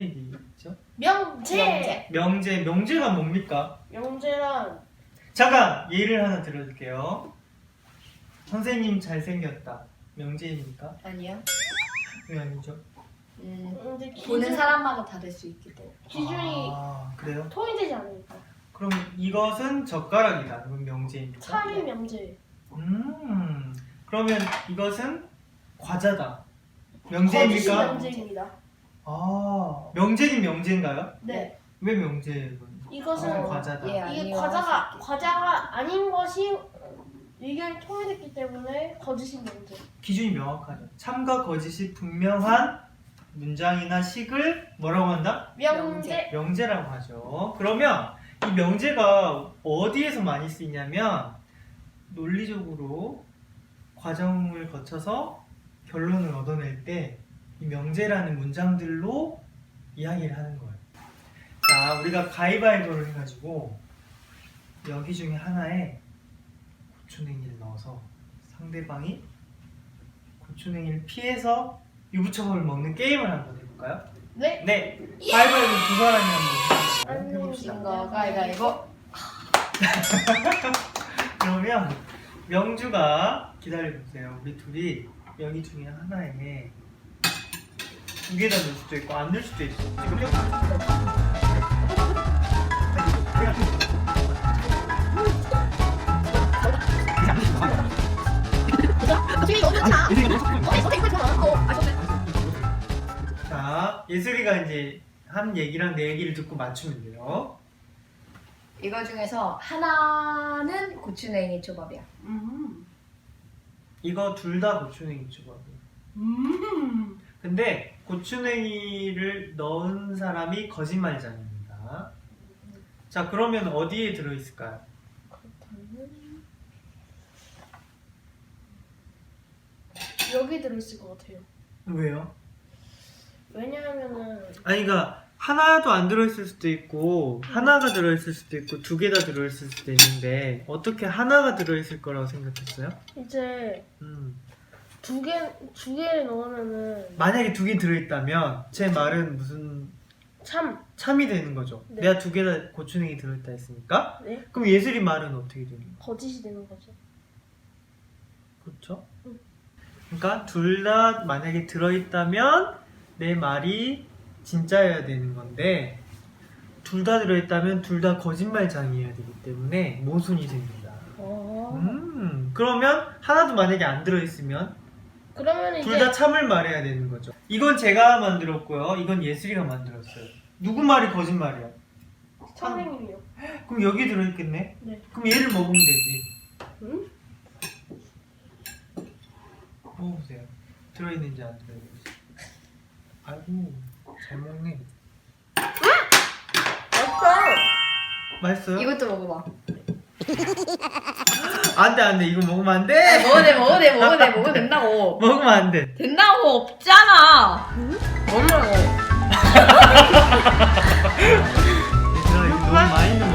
있죠? 명제가 뭡니까? 명제란 잠깐 예를 하나 들어줄게요. 선생님 잘생겼다. 명제입니까? 아니요. 왜 아니죠? 근데 보는 사람마다 다를 수 있기 때문에. 기준이 그래요? 통일되지 않으니까. 그럼 이것은 젓가락이다. 그럼 명제입니까? 참이 명제. 그러면 이것은 과자다. 거짓이 명제입니까? 명제입니다. 명제긴 명제인가요? 네. 왜 명제예요? 이것은 과자다. 예. 이게 아니요, 과자가 아닌 것이 의견이 통일됐기 때문에 거짓이 명제. 기준이 명확하죠. 참과 거짓이 분명한 문장이나 식을 뭐라고 한다? 명제. 명제라고 하죠. 그러면 이 명제가 어디에서 많이 쓰이냐면 논리적으로 과정을 거쳐서 결론을 얻어낼 때 이 명제라는 문장들로 이야기를 하는 거예요. 자, 우리가 가위바위보를 해가지고 여기 중에 하나에 고추냉이를 넣어서 상대방이 고추냉이를 피해서 유부초밥을 먹는 게임을 한번 해볼까요? 네. 네, 가위바위보 두 사람이 한번 안 해봅시다. 이거 가위바위보. 그러면 명주가 기다려보세요. 우리 둘이 여기 중에 하나에 두 개다 넣을 수도 있고 안 넣을 수도 있어. 지금요? 자, 예슬이가 이제 한 얘기랑 내 얘기를 듣고 맞추면 돼요. 이거 중에서 하나는 고추냉이 초밥이야. 이거 둘 다 고추냉이 초밥이에요. 근데 고추냉이를 넣은 사람이 거짓말장입니다. 자, 그러면 어디에 들어있을까요? 여기 들어있을 것 같아요. 왜요? 왜냐하면은 아니, 그러니까 하나도 안 들어있을 수도 있고 하나가 들어있을 수도 있고 두 개 다 들어있을 수도 있는데 어떻게 하나가 들어있을 거라고 생각했어요? 이제 음. 두 개를 넣으면은 만약에 두 개 들어있다면 제 말은 무슨 참이 되는 거죠. 네. 내가 두 개 다 고추냉이 들어있다 했으니까. 네? 그럼 예슬이 말은 어떻게 되는 거예요? 거짓이 되는 거죠. 그렇죠? 응. 그러니까 둘 다 만약에 들어있다면 내 말이 진짜여야 되는 건데 둘 다 들어있다면 둘 다 거짓말장이어야 되기 때문에 모순이 생긴다. 그러면 하나도 만약에 안 들어있으면 그러면 이제 둘 다 참을 말해야 되는 거죠. 이건 제가 만들었고요. 이건 예슬이가 만들었어요. 누구 말이 거짓말이야? 선생님이요. 그럼 여기 들어있겠네? 네. 그럼 얘를 먹으면 되지. 응? 먹어보세요. 들어있는지 안 들어있는지. 아이고, 잘 먹네. 맛있어요? 이것도 먹어봐. 안 돼, 안 돼. 이거 먹으면 안 돼. 먹어도 된다고. 먹으면 안 돼. 된다고 없잖아. 먹으라고. 얘들아, 이거 너무 많이 넣은